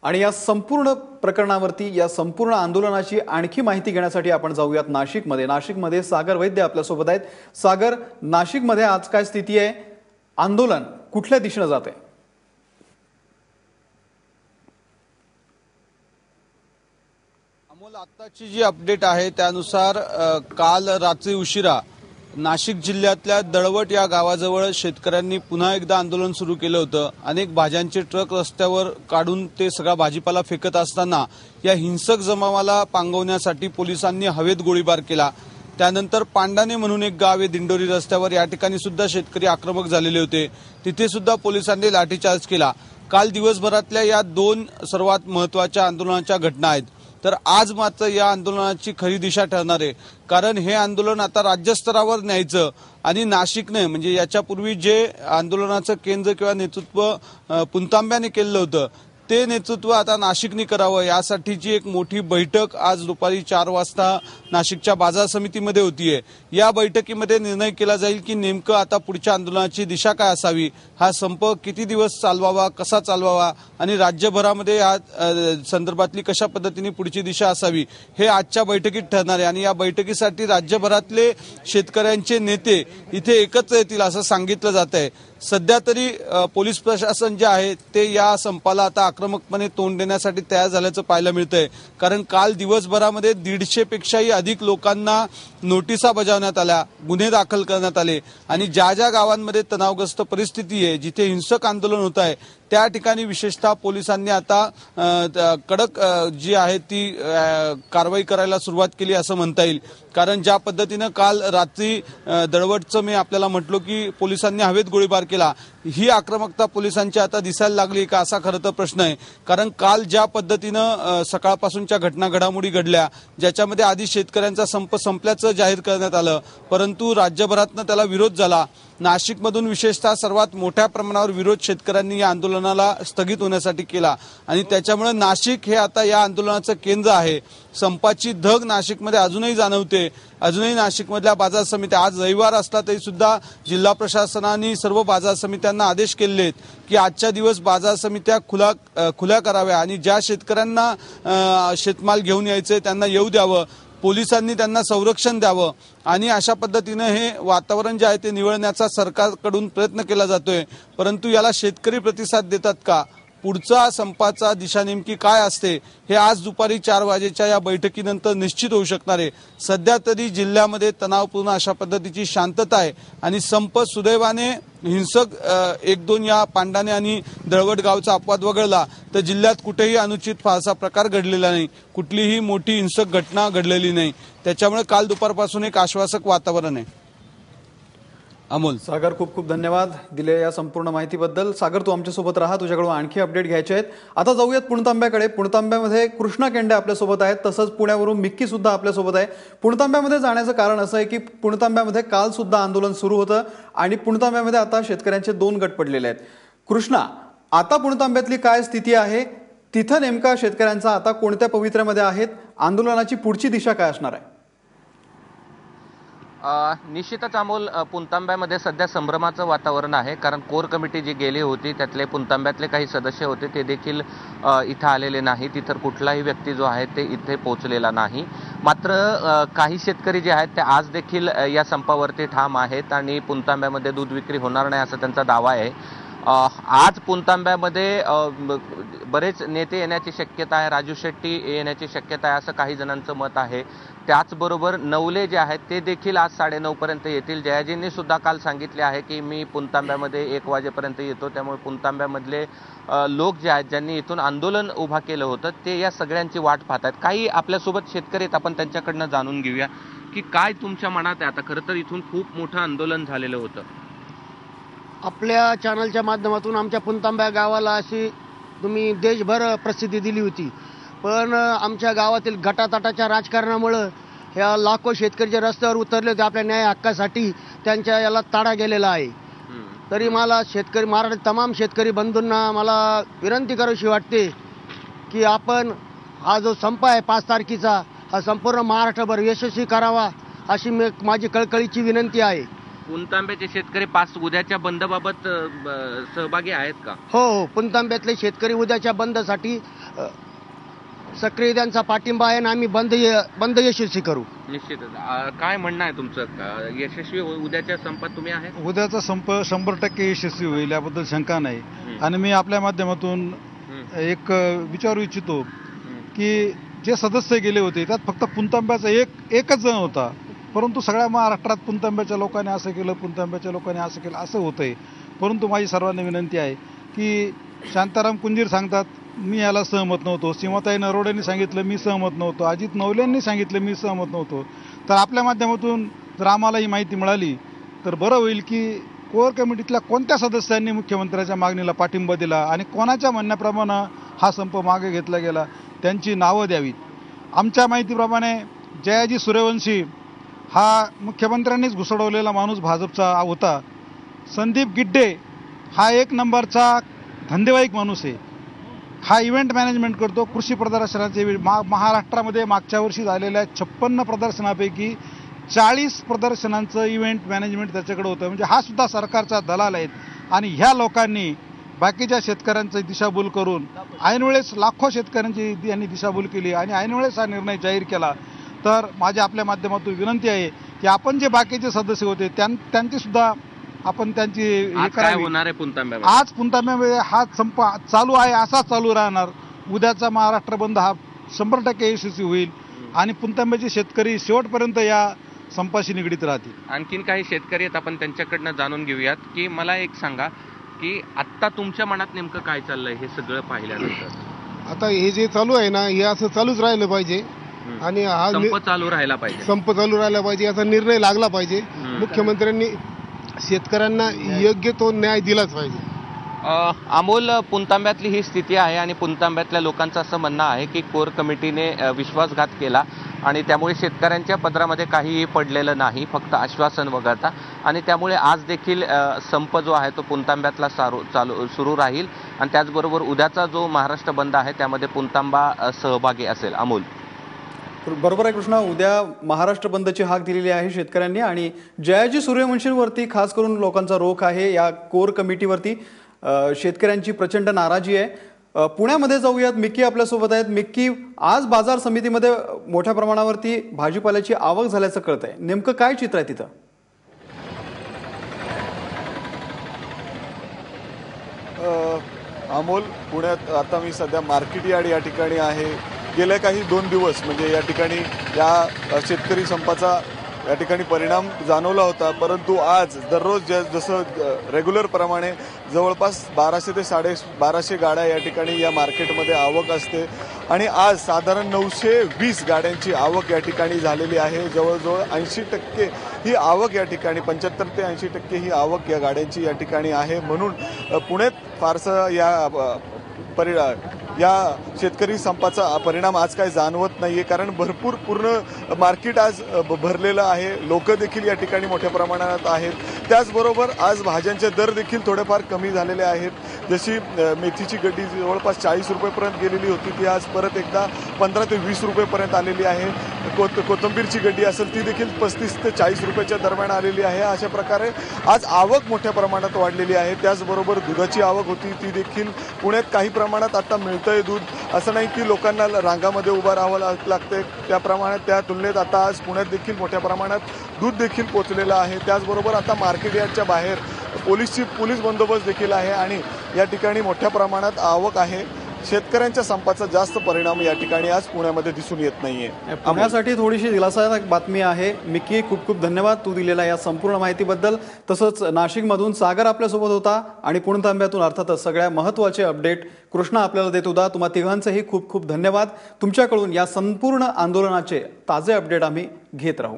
आणि या संपूर्ण प्रकरणावरती या संपूर्ण आंदोलनाची आणखी माहिती घेण्यासाठी आपण जाऊयात नाशिकमध्ये सागर वैद्य आपल्यासोबत आहेत। सागर, नाशिकमध्ये आज काय स्थिती आहे? आंदोलन कुठल्या दिशेने जाते? अमोल, आत्ताची जी अपडेट आहे त्यानुसार काल रात्री उशिरा नाशिक जिल्ह्यातल्या दळवट या गावाजवळ शेतकऱ्यांनी पुन्हा एकदा आंदोलन सुरू केलं होतं। अनेक भाज्यांचे ट्रक रस्त्यावर काढून ते सगळा भाजीपाला फेकत असताना या हिंसक जमावाला पांगवण्यासाठी पोलिसांनी हवेत गोळीबार केला। त्यानंतर पांडाणे म्हणून एक गाव आहे दिंडोरी रस्त्यावर, या ठिकाणी सुद्धा शेतकरी आक्रमक झालेले होते, तिथे सुद्धा पोलिसांनी लाठीचार्ज केला। काल दिवसभरातल्या या दोन सर्वात महत्त्वाच्या आंदोलनाच्या घटना आहेत। तर आज मात्र या आंदोलनाची खरी दिशा ठरणार आहे, कारण हे आंदोलन आता राज्यस्तरावर न्यायचं आणि नाशिकने म्हणजे याच्यापूर्वी जे आंदोलनाचं केंद्र किंवा नेतृत्व पुणतांब्याने केलं होतं ते नेतृत्व आता नाशिकने करावं, यासाठीची एक मोठी बैठक आज दुपारी 4 वाजता नाशिकच्या बाजार समितीमध्ये होतीये। या बैठकीमध्ये निर्णय केला जाईल की नेमकं आता पुढच्या आंदोलनाची दिशा काय असावी, हा संप किती दिवस चालवावा, कसा चालवावा आणि राज्यभरामध्ये या संदर्भातली कशा पद्धतीने पुढची दिशा असावी हे आजच्या बैठकीत ठरणार आहे। आणि या बैठकीसाठी राज्यभरातले शेतकऱ्यांचे नेते इथे एकत्र येतील असं सांगितलं जात आहे। सध्या तरी पोलीस प्रशासन जे आहे ते या संपाला आता आक्रमकपणे तोंड देण्यासाठी तयार झाल्याचं पाहायला मिळतंय, कारण काल दिवसभरामध्ये 150 पेक्षाही अधिक लोकांना नोटिसा बजावण्यात आल्या, गुन्हे दाखल करण्यात आले आणि ज्या ज्या गावांमध्ये तणावग्रस्त परिस्थिती आहे, जिथे हिंसक आंदोलन होत आहे त्या ठिकाणी विशेषतः पोलिसांनी आता कडक जी आहे ती कारवाई करायला सुरुवात केली असं म्हणता येईल। कारण ज्या पद्धतीनं काल रात्री दळवटचं मी आपल्याला म्हटलो की पोलिसांनी हवेत गोळीबार केला, ही आक्रमकता पोलिसांची आता दिसायला लागली का असा खरं तर प्रश्न आहे। कारण काल ज्या पद्धतीनं सकाळपासूनच्या घडामोडी घडल्या, ज्याच्यामध्ये आधी शेतकऱ्यांचा संप संपल्याचं जाहीर करण्यात आलं, परंतु राज्यभरातनं त्याला विरोध झाला। नाशिकमधून विशेषतः सर्वात मोठ्या प्रमाणावर विरोध शेतकऱ्यांनी या आंदोलनाला स्थगित होण्यासाठी केला आणि त्याच्यामुळे नाशिक हे आता या आंदोलनाचं केंद्र आहे। संपाची धग नाशिकमध्ये अजूनही जाणवते। अजूनही नाशिकमधल्या बाजार समित्या, आज रविवार असला तरी सुद्धा जिल्हा प्रशासनाने सर्व बाजार समित्यांना आदेश केले आहेत की आजच्या दिवस बाजार समित्या खुल्या कराव्या आणि ज्या शेतकऱ्यांना शेतमाल घेऊन यायचे त्यांना येऊ द्यावं, पोलिसांनी त्यांना संरक्षण द्यावं आणि अशा पद्धतीने हे वातावरण जे आहे ते निवळण्याचा सरकारकडून प्रयत्न केला जातोय। परंतु याला शेतकरी प्रतिसाद देतात का, पुढचा संपाचा दिशा नेमकी काय असते हे आज दुपारी 4 वाजेच्या या बैठकीनंतर निश्चित होऊ शकणार आहे। सध्या तरी जिल्ह्यामध्ये तणावपूर्ण अशा पद्धतीची शांतता आहे आणि संप सुदैवाने हिंसक 1-2 या पांडाणे आणि दळवट गावचा अपवाद वगळला तर जिल्ह्यात कुठेही अनुचित फारसा प्रकार घडलेला नाही, कुठलीही मोठी हिंसक घटना घडलेली नाही। त्याच्यामुळे काल दुपारपासून एक आश्वासक वातावरण आहे। अमोल, सागर, खूप खूप धन्यवाद दिले या संपूर्ण माहितीबद्दल। सागर, तू आमच्यासोबत राहा, तुझ्याकडून आणखी अपडेट घ्यायचे आहेत। आता जाऊयात पुणतांब्याकडे। पुणतांब्यामध्ये कृष्णा केंडे आपल्यासोबत आहेत, तसंच पुण्यावरून मिक्की सुद्धा आपल्यासोबत आहे। पुणतांब्यामध्ये जाण्याचं कारण असं आहे की पुणतांब्यामध्ये काल सुद्धा आंदोलन सुरू होतं आणि पुणतांब्यामध्ये आता शेतकऱ्यांचे 2 गट पडलेले आहेत। कृष्णा, आता पुणतांब्यातली काय स्थिती आहे? तिथं नेमका शेतकऱ्यांचा आता कोणत्या पवित्र्यामध्ये आहेत? आंदोलनाची पुढची दिशा काय असणार आहे? निश्चितच अमोल, पुणतांब्यामध्ये सध्या संभ्रमाचं वातावरण आहे, कारण कोर कमिटी जी गेली होती त्यातले पुणतांब्यातले काही सदस्य होते ते देखील इथं आलेले नाहीत। इतर कुठलाही व्यक्ती जो आहे ते इथे पोहोचलेला नाही। मात्र काही शेतकरी जे आहेत ते आज देखील या संपावरती ठाम आहेत आणि पुणतांब्यामध्ये दूध विक्री होणार नाही असा त्यांचा दावा आहे। आज पुणतांब्यामध्ये बरेच नेते येण्याची शक्यता आहे, राजू शेट्टी येण्याची शक्यता आहे असं काही जणांचं मत आहे। त्याचबरोबर नवले जे आहेत ते देखील आज 9:30 पर्यंत येतील। जयाजींनी सुद्धा काल सांगितले आहे की मी पुणतांब्यामध्ये 1 वाजेपर्यंत येतो, त्यामुळे पुणतांब्यामधले लोक जे आहेत ज्यांनी इथून आंदोलन उभा केलं होतं ते या सगळ्यांची वाट पाहत आहेत। काही आपल्यासोबत शेतकरी आहेत, आपण त्यांच्याकडनं जाणून घेऊया की काय तुमच्या मनात आहे। आता खरं तर इथून खूप मोठं आंदोलन झालेलं होतं। आपल्या चॅनलच्या माध्यमातून आमच्या पुणतांब्या गावाला अशी तुम्ही देशभर प्रसिद्धी दिली होती, पण आमच्या गावातील गटातटाच्या राजकारणामुळं ह्या लाखो शेतकरी जे रस्त्यावर उतरले होते आपल्या न्याय हक्कासाठी, त्यांच्या याला ताडा गेलेला आहे। तरी मला शेतकरी महाराष्ट्र तमाम शेतकरी बंधूंना मला विनंती करावीशी वाटते की आपण हा जो संप आहे 5 तारखेचा, हा संपूर्ण महाराष्ट्रभर यशस्वी करावा अशी माझी कळकळीची विनंती आहे। पुणतांब्याचे शेतकरी उद्याच्या बंदबाबत सहभागी आहेत का? हो, पुणतांब्यातले शेतकरी उद्याच्या बंदसाठी सक्रिय त्यांचा पाठिंबा आहे आणि आम्ही बंद यशस्वी करू. निश्चितच. काय म्हणणं आहे तुमचं? यशस्वी उद्याच्या संपात तुम्ही आहे? उद्याचा संप 100% यशस्वी होईल याबद्दल शंका नाही. आणि मी आपल्या माध्यमातून एक विचारू इच्छितो की जे सदस्य गेले होते त्यात फक्त पुणतांब्याचा एकच जण होता, परंतु सगळ्या महाराष्ट्रात पुणतांब्याच्या लोकांनी असं केलं, पुणतांब्याच्या लोकांनी असं केलं, असं होतंय. परंतु माझी सर्वांना विनंती आहे की शांताराम कुंजीर सांगतात मी याला सहमत नव्हतो, सीमाताई नरोडेंनी सांगितलं मी सहमत नव्हतो, अजित नवलेंनी सांगितलं मी सहमत नव्हतो. तर आपल्या माध्यमातून जर आम्हाला ही माहिती मिळाली तर बरं होईल की कोर कमिटीतल्या कोणत्या सदस्यांनी मुख्यमंत्र्यांच्या मागणीला पाठिंबा दिला आणि कोणाच्या म्हणण्याप्रमाणे हा संप मागे घेतला गेला त्यांची नावं द्यावीत. आमच्या माहितीप्रमाणे जयाजी सूर्यवंशी हा मुख्यमंत्र्यांनीच घुसडवलेला माणूस भाजपचा होता. संदीप गिड्डे हा 1 नंबरचा धंदेवाईक माणूस आहे. हा इव्हेंट मॅनेजमेंट करतो. कृषी प्रदर्शनाचे महाराष्ट्रामध्ये मागच्या वर्षी झालेल्या 56 प्रदर्शनापैकी 40 प्रदर्शनांचं इव्हेंट मॅनेजमेंट त्याच्याकडे होतं. म्हणजे हा सुद्धा सरकारचा दलाल आहेत. आणि ह्या लोकांनी बाकीच्या शेतकऱ्यांची दिशाभूल करून ऐनवेळेस लाखो शेतकऱ्यांची यांनी दिशाभूल केली आणि ऐनवेळेस हा निर्णय जाहीर केला. तर माझी आपल्या माध्यमातून विनंती आहे की आपण जे बाकीचे सदस्य होते त्यांची सुद्धा आपण त्यांची हे करावी. होणार आहे पुणतांब्यामध्ये? आज पुणतांब्यामध्ये हा संप चालू आहे, असाच चालू राहणार. उद्याचा महाराष्ट्र बंद हा 100% यशस्वी होईल आणि पुणतांब्याचे शेतकरी शेवटपर्यंत या संपाशी निगडीत राहतील. आणखीन काही शेतकरी आहेत, आपण त्यांच्याकडनं जाणून घेऊयात. की मला एक सांगा की आत्ता तुमच्या मनात नेमकं काय चाललंय हे सगळं पाहिल्यानंतर? आता हे जे चालू आहे ना हे असं चालूच राहिलं पाहिजे आणि हा संप चालू राहायला पाहिजे. संप चालू राहिला पाहिजे, याचा निर्णय लागला पाहिजे. मुख्यमंत्र्यांनी शेतकऱ्यांना योग्य तो न्याय दिलाच पाहिजे. अमोल, पुणतांब्यातली ही स्थिती आहे आणि पुणतांब्यातल्या लोकांचं असं म्हणणं आहे की कोर कमिटीने विश्वासघात केला आणि त्यामुळे शेतकऱ्यांच्या पदरामध्ये काहीही पडलेलं नाही, फक्त आश्वासन वगळता. आणि त्यामुळे आज देखील संप जो आहे तो पुणतांब्यातला सुरू राहील आणि त्याचबरोबर उद्याचा जो महाराष्ट्र बंद आहे त्यामध्ये पुणतांबा सहभागी असेल. अमोल, बरोबर आहे कृष्णा. उद्या महाराष्ट्र बंदची हाक दिलेली आहे शेतकऱ्यांनी आणि जयाजी सूर्यवंशींवरती खास करून लोकांचा रोख आहे. या कोर कमिटीवरती शेतकऱ्यांची प्रचंड नाराजी आहे. पुण्यामध्ये जाऊयात. मिक्की आपल्यासोबत आहेत. मिक्की, आज बाजार समितीमध्ये मोठ्या प्रमाणावरती भाजीपाल्याची आवक झाल्याचं कळत आहे. नेमकं काय चित्र आहे तिथं? अमोल, पुण्यात आता मी सध्या मार्केट यार्ड या ठिकाणी आहे. गेल्या काही 2 दिवस म्हणजे या ठिकाणी या शेतकरी संपाचा या ठिकाणी परिणाम जाणवला होता, परंतु आज दररोज जसं रेग्युलर प्रमाणे जवळपास 1200 ते 1250 गाड्या या ठिकाणी या मार्केटमध्ये आवक असते आणि आज साधारण 920 गाड्यांची आवक या ठिकाणी झालेली आहे. जवळजवळ 80% ही आवक या ठिकाणी 75 ते 80% ही आवक या गाड्यांची या ठिकाणी आहे. म्हणून पुण्यात फारसं या शेतकरी संपाचा परिणाम आज काय जाणवत नाहीये, कारण भरपूर पूर्ण मार्केट आज भरलेलं आहे. लोक देखील या ठिकाणी मोठ्या प्रमाणात आहेत. त्याचबरोबर आज भाज्यांचे दर देखील थोडेफार कमी झालेले आहेत. जशी मेथीची गड्डी जवळपास 40 रुपयेपर्यंत गेलेली होती ती आज परत एकदा 15 ते 20 रुपयेपर्यंत आलेली आहे. कोथिंबीरची गड्डी असेल ती देखील 35 ते 40 रुपयाच्या दरम्यान आलेली आहे. अशा प्रकारे आज आवक मोठ्या प्रमाणात वाढलेली आहे. त्याचबरोबर दुधाची आवक होती ती देखील पुण्यात काही प्रमाणात आता मिळतंय दूध. असं नाही की लोकांना रांगामध्ये उभं राहावं लागतंय. त्याप्रमाणे त्या तुलनेत आता आज पुण्यात देखील मोठ्या प्रमाणात दूध देखील पोचलेलं आहे. त्याचबरोबर आता मार्केट यार्डच्या बाहेर पोलीस बंदोबस्त देखील आहे आणि या ठिकाणी मोठ्या प्रमाणात आवक आहे. शेतकऱ्यांच्या संपाचा जास्त परिणाम या ठिकाणी आज पुण्यामध्ये दिसून येत नाहीये. पुण्यासाठी थोडीशी दिलासादायक बातमी आहे. मिक्की, खूप खूप धन्यवाद तू दिलेल्या या संपूर्ण माहितीबद्दल. तसंच नाशिकमधून सागर आपल्यासोबत होता आणि पुणतांब्यातून अर्थातच सगळ्या महत्त्वाचे अपडेट कृष्णा आपल्याला देत होता. तुम्हा तिघांचेही खूप खूप धन्यवाद. तुमच्याकडून या संपूर्ण आंदोलनाचे ताजे अपडेट आम्ही घेत राहू.